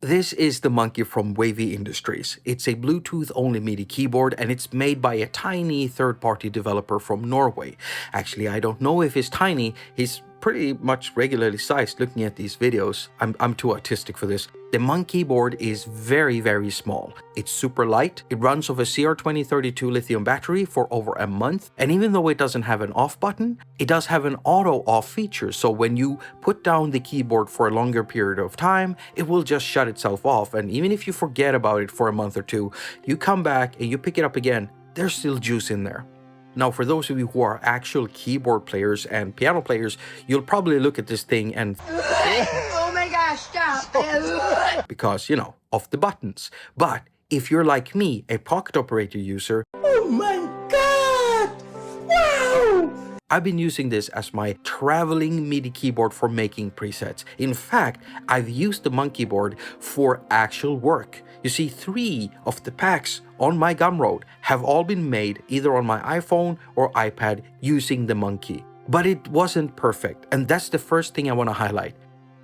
This is the Monkey from Wavy Industries. It's a Bluetooth-only MIDI keyboard and it's made by a tiny third-party developer from Norway. Actually, I don't know if he's tiny, he's pretty much regularly sized looking at these videos. I'm too autistic for this. The Monkey board is very small. It's super light, it runs off a CR2032 lithium battery for over a month, and even though it doesn't have an off button, it does have an auto off feature, so when you put down the keyboard for a longer period of time, it will just shut itself off, and even if you forget about it for a month or two, you come back and you pick it up again, there's still juice in there. Now, for those of you who are actual keyboard players and piano players, you'll probably look at this thing and oh my gosh, stop! because, you know, of the buttons. But if you're like me, a pocket operator user, Oh my god! Wow! I've been using this as my traveling MIDI keyboard for making presets. In fact, I've used the Monkey board for actual work. You see, 3 of the packs on my Gumroad have all been made either on my iPhone or iPad using the Monkey. But it wasn't perfect, and that's the first thing I want to highlight.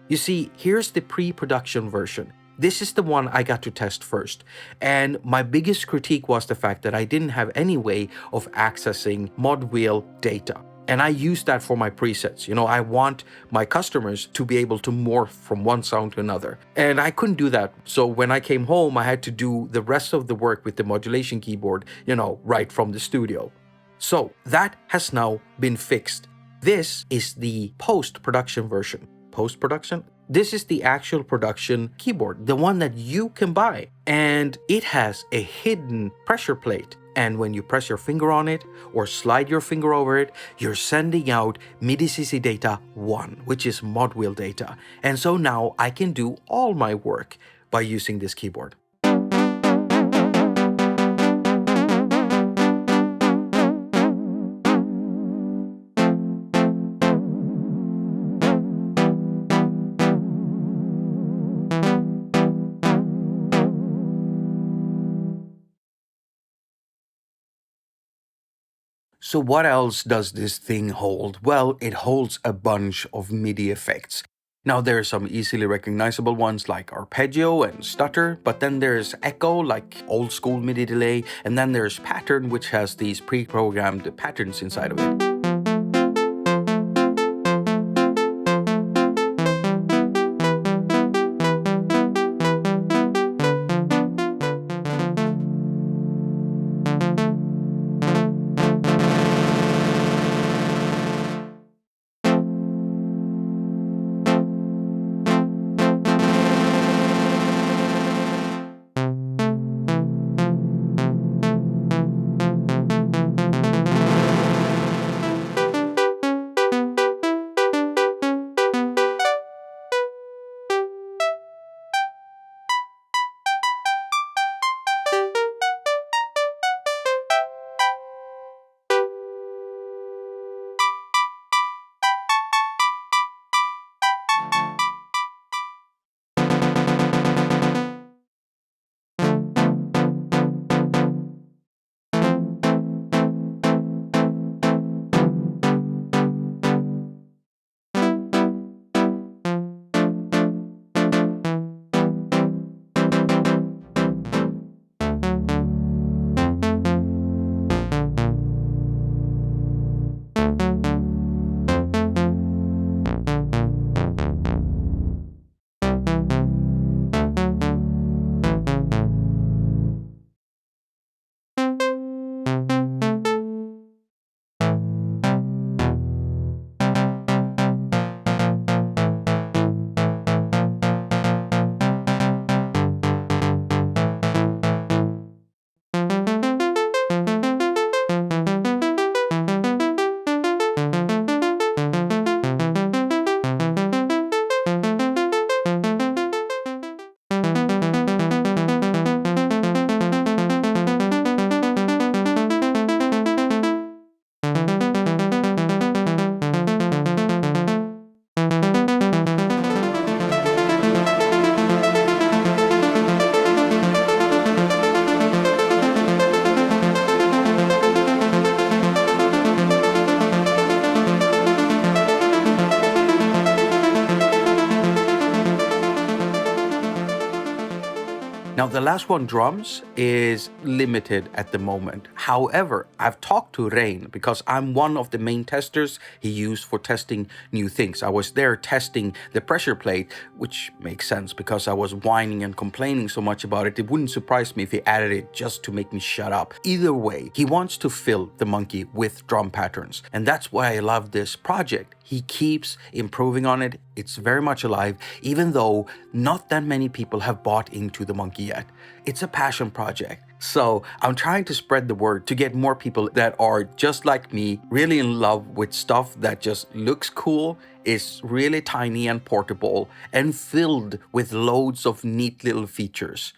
You see, here's the pre-production version. This is the one I got to test first, and my biggest critique was the fact that I didn't have any way of accessing mod wheel data. And I use that for my presets. You know, I want my customers to be able to morph from one sound to another. And I couldn't do that. So when I came home, I had to do the rest of the work with the modulation keyboard, you know, right from the studio. So that has now been fixed. This is the post-production version. Post-production? This is the actual production keyboard, the one that you can buy. And it has a hidden pressure plate. And when you press your finger on it or slide your finger over it, you're sending out MIDI CC data 1, which is mod wheel data. And so now I can do all my work by using this keyboard. So what else does this thing hold? Well, it holds a bunch of MIDI effects. Now there are some easily recognizable ones like arpeggio and stutter, but then there's echo like old school MIDI delay, and then there's pattern which has these pre-programmed patterns inside of it. Now, the last one, drums, is limited at the moment. However, I've talked to Rein because I'm one of the main testers he used for testing new things. I was there testing the pressure plate, which makes sense because I was whining and complaining so much about it. It wouldn't surprise me if he added it just to make me shut up. Either way, he wants to fill the monkey with drum patterns. And that's why I love this project. He keeps improving on it. It's very much alive, even though not that many people have bought into the monkey yet. It's a passion project. So I'm trying to spread the word to get more people that are just like me, really in love with stuff that just looks cool, is really tiny and portable, and filled with loads of neat little features.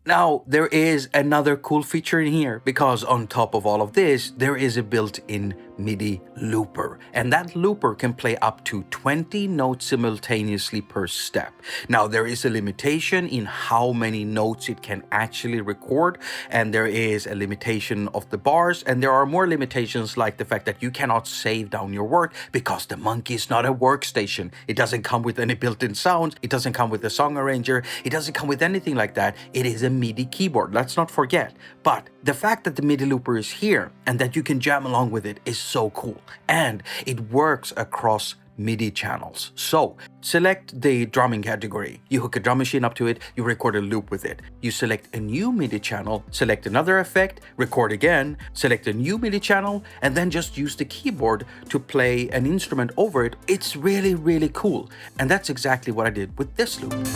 Now, there is another cool feature in here because on top of all of this, there is a built-in MIDI looper, and that looper can play up to 20 notes simultaneously per step. Now, there is a limitation in how many notes it can actually record, and there is a limitation of the bars, and there are more limitations like the fact that you cannot save down your work because the monkey is not a workstation. It doesn't come with any built-in sounds, it doesn't come with a song arranger, it doesn't come with anything like that. It is a MIDI keyboard, let's not forget. But the fact that the MIDI looper is here and that you can jam along with it is so cool. And it works across MIDI channels. So select the drumming category. You hook a drum machine up to it, you record a loop with it. You select a new MIDI channel, select another effect, record again, select a new MIDI channel, and then just use the keyboard to play an instrument over it. It's really, really cool. And that's exactly what I did with this loop.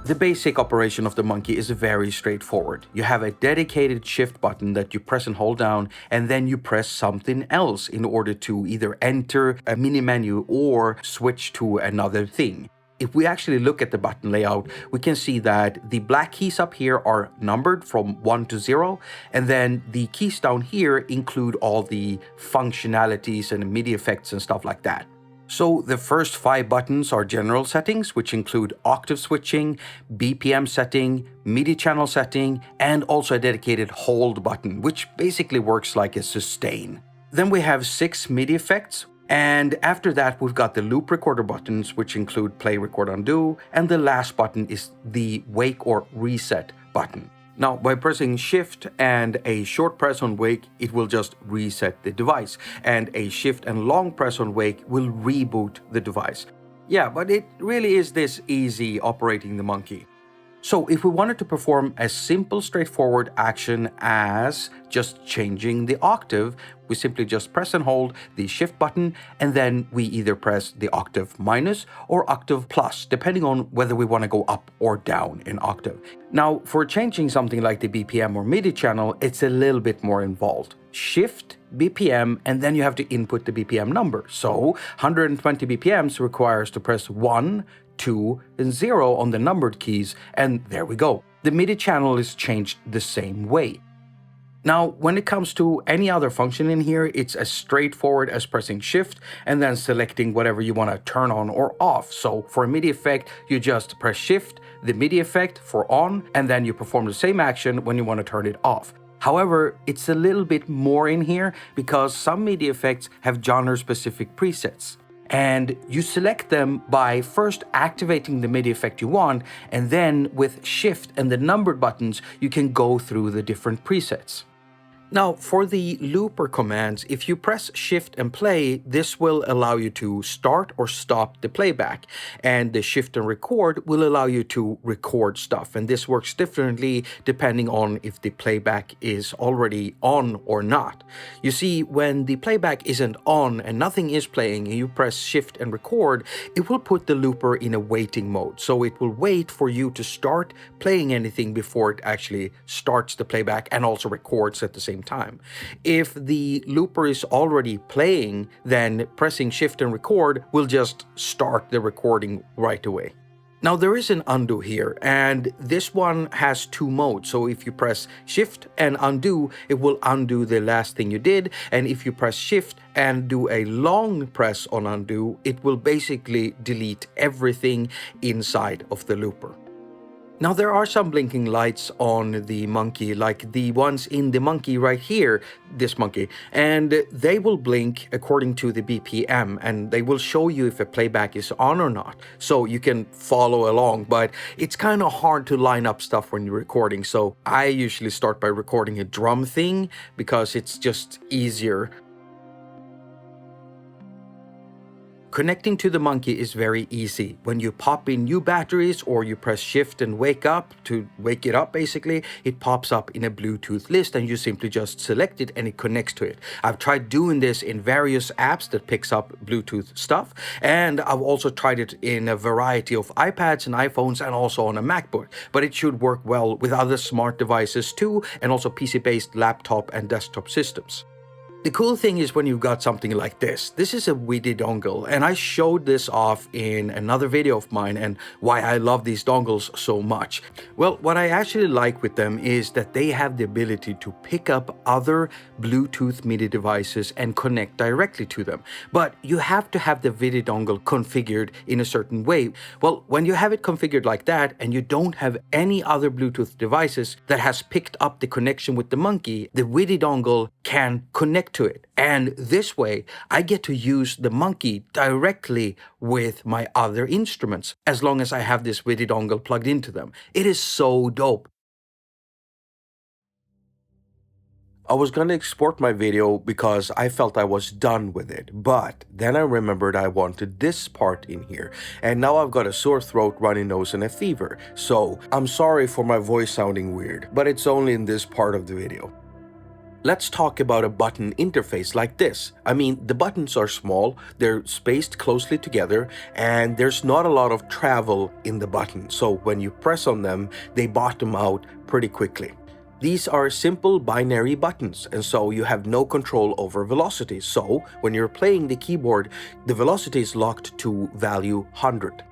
The basic operation of the monkey is very straightforward. You have a dedicated shift button that you press and hold down, and then you press something else in order to either enter a mini menu or switch to another thing. If we actually look at the button layout, we can see that the black keys up here are numbered from 1 to 0, and then the keys down here include all the functionalities and MIDI effects and stuff like that. So the first 5 buttons are general settings, which include octave switching, BPM setting, MIDI channel setting, and also a dedicated hold button, which basically works like a sustain. Then we have 6 MIDI effects, and after that we've got the loop recorder buttons, which include play, record, undo, and the last button is the wake or reset button. Now, by pressing Shift and a short press on wake, it will just reset the device, and a Shift and long press on wake will reboot the device. Yeah, but it really is this easy operating the monkey. So if we wanted to perform a simple, straightforward action as just changing the octave, we simply just press and hold the Shift button, and then we either press the octave minus or octave plus, depending on whether we want to go up or down in octave. Now, for changing something like the BPM or MIDI channel, it's a little bit more involved. Shift, BPM, and then you have to input the BPM number. So 120 BPMs requires to press 1, 2, and 0 on the numbered keys, and there we go. The MIDI channel is changed the same way. Now, when it comes to any other function in here, it's as straightforward as pressing Shift and then selecting whatever you want to turn on or off. So for a MIDI effect, you just press Shift, the MIDI effect for on, and then you perform the same action when you want to turn it off. However, it's a little bit more in here because some MIDI effects have genre-specific presets. And you select them by first activating the MIDI effect you want, and then with Shift and the numbered buttons, you can go through the different presets. Now, for the looper commands, if you press shift and play, this will allow you to start or stop the playback. And the shift and record will allow you to record stuff. And this works differently depending on if the playback is already on or not. You see, when the playback isn't on and nothing is playing and you press shift and record, it will put the looper in a waiting mode. So it will wait for you to start playing anything before it actually starts the playback and also records at the same time. If the looper is already playing, then pressing shift and record will just start the recording right away. Now there is an undo here, and this one has two modes. So if you press shift and undo, it will undo the last thing you did. And if you press shift and do a long press on undo, it will basically delete everything inside of the looper. Now there are some blinking lights on the monkey, like the ones in the monkey right here, this monkey, and they will blink according to the BPM, and they will show you if a playback is on or not, so you can follow along. But it's kind of hard to line up stuff when you're recording, so I usually start by recording a drum thing because it's just easier. Connecting to the monkey is very easy. When you pop in new batteries or you press shift and wake up to wake it up, basically, it pops up in a Bluetooth list and you simply just select it and it connects to it. I've tried doing this in various apps that picks up Bluetooth stuff, and I've also tried it in a variety of iPads and iPhones and also on a MacBook, but it should work well with other smart devices too, and also PC-based laptop and desktop systems. The cool thing is when you've got something like this. This is a MIDI dongle, and I showed this off in another video of mine and why I love these dongles so much. Well, what I actually like with them is that they have the ability to pick up other Bluetooth MIDI devices and connect directly to them. But you have to have the MIDI dongle configured in a certain way. Well, when you have it configured like that and you don't have any other Bluetooth devices that has picked up the connection with the monkey, the MIDI dongle can connect to it, and this way I get to use the monkey directly with my other instruments as long as I have this MIDI dongle plugged into them. It is so dope. I was gonna export my video because I felt I was done with it, but then I remembered I wanted this part in here, and now I've got a sore throat, runny nose, and a fever, so I'm sorry for my voice sounding weird, but it's only in this part of the video. Let's talk about a button interface like this. I mean, the buttons are small, they're spaced closely together, and there's not a lot of travel in the button. So when you press on them, they bottom out pretty quickly. These are simple binary buttons, and so you have no control over velocity. So when you're playing the keyboard, the velocity is locked to value 100.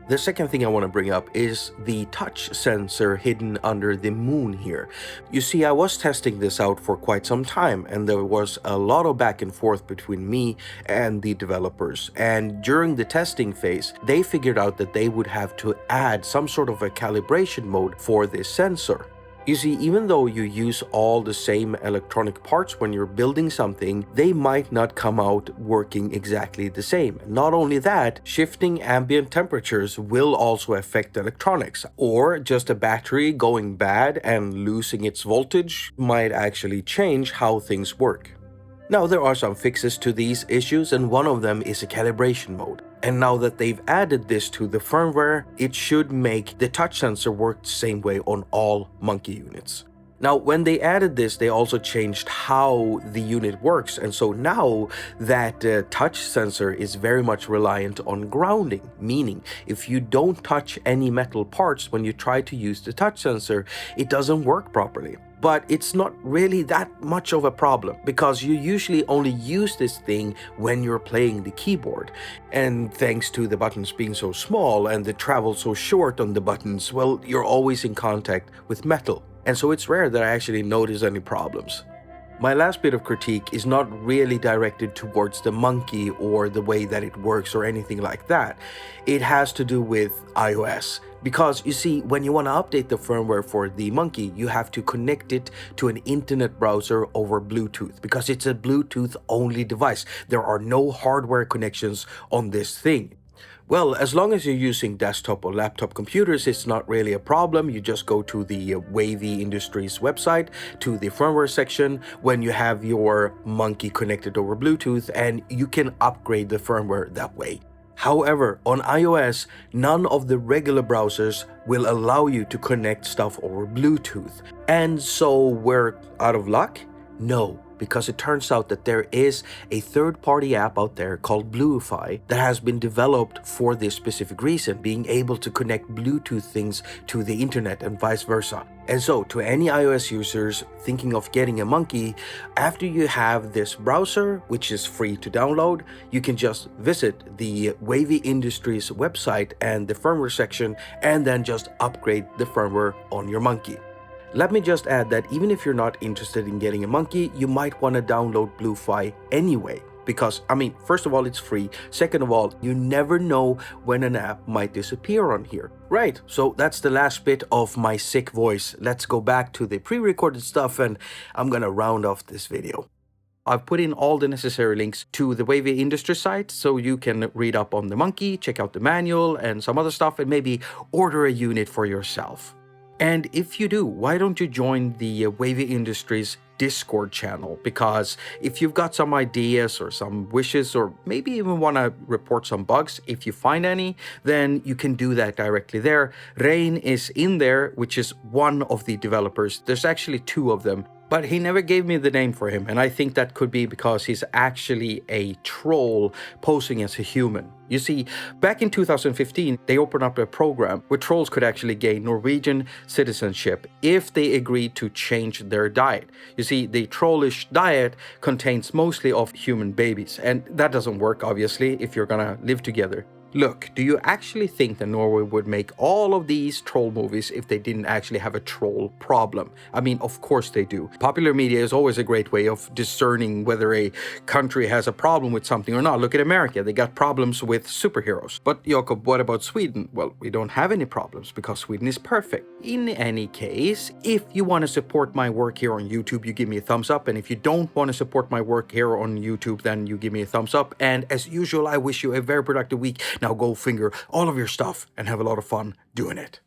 The second thing I want to bring up is the touch sensor hidden under the moon here. You see, I was testing this out for quite some time, and there was a lot of back and forth between me and the developers. And during the testing phase, they figured out that they would have to add some sort of a calibration mode for this sensor. You see, even though you use all the same electronic parts when you're building something, they might not come out working exactly the same. Not only that, shifting ambient temperatures will also affect electronics, or just a battery going bad and losing its voltage might actually change how things work. Now, there are some fixes to these issues, and one of them is a calibration mode. And now that they've added this to the firmware, it should make the touch sensor work the same way on all monkey units. Now, when they added this, they also changed how the unit works, and so now that touch sensor is very much reliant on grounding, meaning if you don't touch any metal parts when you try to use the touch sensor, it doesn't work properly. But it's not really that much of a problem because you usually only use this thing when you're playing the keyboard. And thanks to the buttons being so small and the travel so short on the buttons, well, you're always in contact with metal. And so it's rare that I actually notice any problems. My last bit of critique is not really directed towards the monkey or the way that it works or anything like that. It has to do with iOS. Because you see, when you want to update the firmware for the monkey, you have to connect it to an internet browser over Bluetooth because it's a Bluetooth only device. There are no hardware connections on this thing. Well, as long as you're using desktop or laptop computers, it's not really a problem. You just go to the Wavy Industries website, to the firmware section when you have your monkey connected over Bluetooth, and you can upgrade the firmware that way. However, on iOS, none of the regular browsers will allow you to connect stuff over Bluetooth. And so we're out of luck? No, because it turns out that there is a third-party app out there called Bluefy that has been developed for this specific reason, being able to connect Bluetooth things to the internet and vice versa. And so, to any iOS users thinking of getting a monkey, after you have this browser, which is free to download, you can just visit the Wavy Industries website and the firmware section, and then just upgrade the firmware on your monkey. Let me just add that even if you're not interested in getting a monkey, you might want to download Bluefy anyway. Because, first of all, it's free. Second of all, you never know when an app might disappear on here. Right, so that's the last bit of my sick voice. Let's go back to the pre-recorded stuff and I'm gonna round off this video. I've put in all the necessary links to the Wavy Industries site so you can read up on the monkey, check out the manual and some other stuff, and maybe order a unit for yourself. And if you do, why don't you join the Wavy Industries Discord channel? Because if you've got some ideas or some wishes, or maybe even want to report some bugs, if you find any, then you can do that directly there. Rain is in there, which is one of the developers. There's actually two of them. But he never gave me the name for him, and I think that could be because he's actually a troll posing as a human. You see, back in 2015, they opened up a program where trolls could actually gain Norwegian citizenship if they agreed to change their diet. You see, the trollish diet contains mostly of human babies, and that doesn't work, obviously, if you're gonna live together. Look, do you actually think that Norway would make all of these troll movies if they didn't actually have a troll problem? Of course they do. Popular media is always a great way of discerning whether a country has a problem with something or not. Look at America, they got problems with superheroes. But Jakob, what about Sweden? Well, we don't have any problems because Sweden is perfect. In any case, if you want to support my work here on YouTube, you give me a thumbs up. And if you don't want to support my work here on YouTube, then you give me a thumbs up. And as usual, I wish you a very productive week. Now go finger all of your stuff and have a lot of fun doing it.